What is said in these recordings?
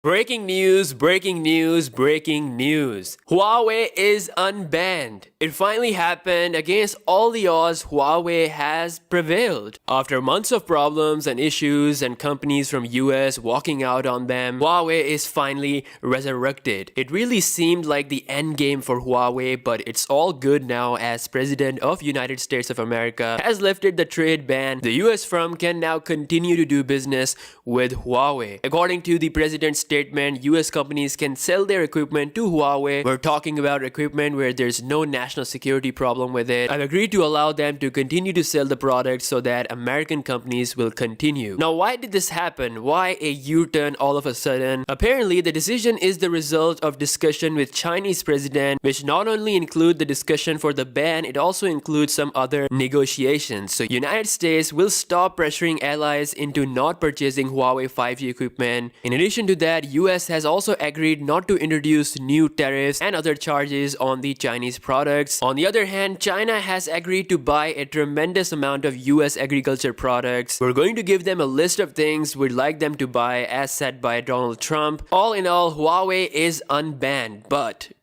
Breaking news, breaking news, breaking news. Huawei is unbanned. It finally happened. Against all the odds, Huawei has prevailed. After months of problems and issues and companies from US walking out on them, Huawei is finally resurrected. It really seemed like the end game for Huawei, but it's all good now as President of United States of America has lifted the trade ban. The US firm can now continue to do business with Huawei. According to the president's statement, US companies can sell their equipment to Huawei. We're talking about equipment where there's no national security problem with it. I've agreed to allow them to continue to sell the product so that American companies will continue. Now, why did this happen? Why a U-turn all of a sudden? Apparently, the decision is the result of discussion with Chinese president, which not only include the discussion for the ban, it also includes some other negotiations. So United States will stop pressuring allies into not purchasing Huawei 5G equipment. In addition to that, US has also agreed not to introduce new tariffs and other charges on the Chinese products. On the other hand, China has agreed to buy a tremendous amount of US agriculture products. We're going to give them a list of things we'd like them to buy as set by Donald Trump. All in all, Huawei is unbanned, but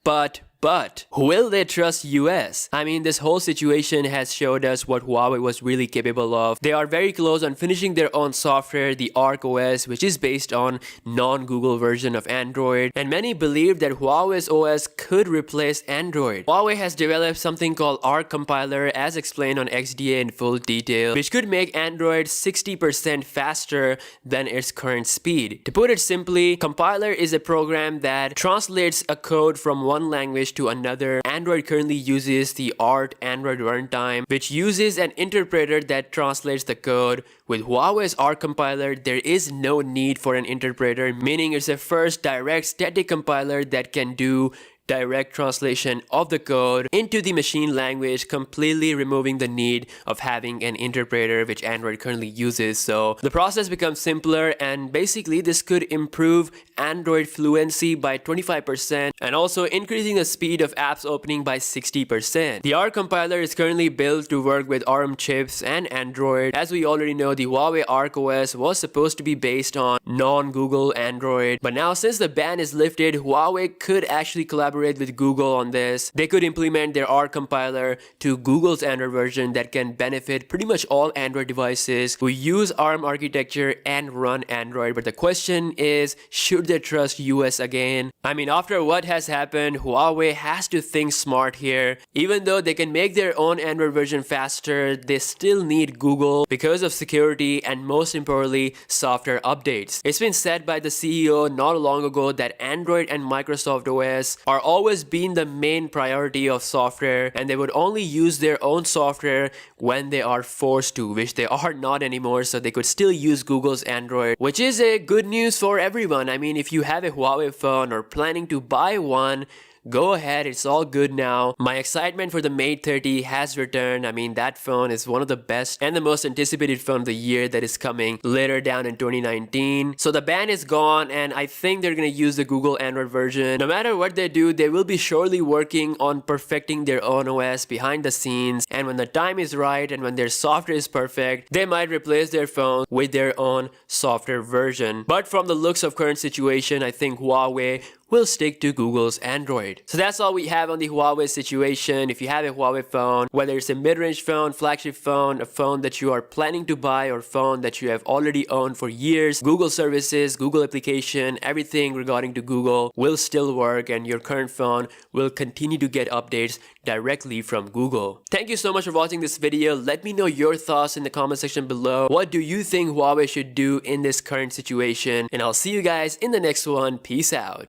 will they trust US? I mean, this whole situation has showed us what Huawei was really capable of. They are very close on finishing their own software, the Arc OS, which is based on non-Google version of Android. And many believe that Huawei's OS could replace Android. Huawei has developed something called Arc compiler, as explained on XDA in full detail, which could make Android 60% faster than its current speed. To put it simply, compiler is a program that translates a code from one language to another. Android currently uses the ART Android runtime, which uses an interpreter that translates the code. With Huawei's ART compiler, there is no need for an interpreter, meaning it's the first direct static compiler that can do direct translation of the code into the machine language, completely removing the need of having an interpreter, which Android currently uses. So the process becomes simpler, and basically this could improve Android fluency by 25% and also increasing the speed of apps opening by 60%. The ARC compiler is currently built to work with ARM chips and Android. As we already know, the Huawei Arc OS was supposed to be based on non-Google Android, but now since the ban is lifted, Huawei could actually collaborate with Google on this. They could implement their ARC compiler to Google's Android version that can benefit pretty much all Android devices who use ARM architecture and run Android. But the question is, should they trust US again? I mean, after what has happened, Huawei has to think smart here. Even though they can make their own Android version faster, they still need Google because of security and, most importantly, software updates. It's been said by the CEO not long ago that Android and Microsoft OS are always been the main priority of software, and they would only use their own software when they are forced to, which they are not anymore. So they could still use Google's Android, which is a good news for everyone. I mean, if you have a Huawei phone or planning to buy one, go ahead, it's all good now. My excitement for the Mate 30 has returned. I mean, that phone is one of the best and the most anticipated phone of the year that is coming later down in 2019. So the ban is gone, and I think they're gonna use the Google Android version. No matter what they do, they will be surely working on perfecting their own OS behind the scenes, and when the time is right and when their software is perfect, they might replace their phone with their own software version. But from the looks of current situation, I think Huawei will stick to Google's Android. So that's all we have on the Huawei situation. If you have a Huawei phone, whether it's a mid-range phone, flagship phone, a phone that you are planning to buy, or phone that you have already owned for years, Google services, Google application, everything regarding to Google will still work, and your current phone will continue to get updates directly from Google. Thank you so much for watching this video. Let me know your thoughts in the comment section below. What do you think Huawei should do in this current situation? And I'll see you guys in the next one. Peace out.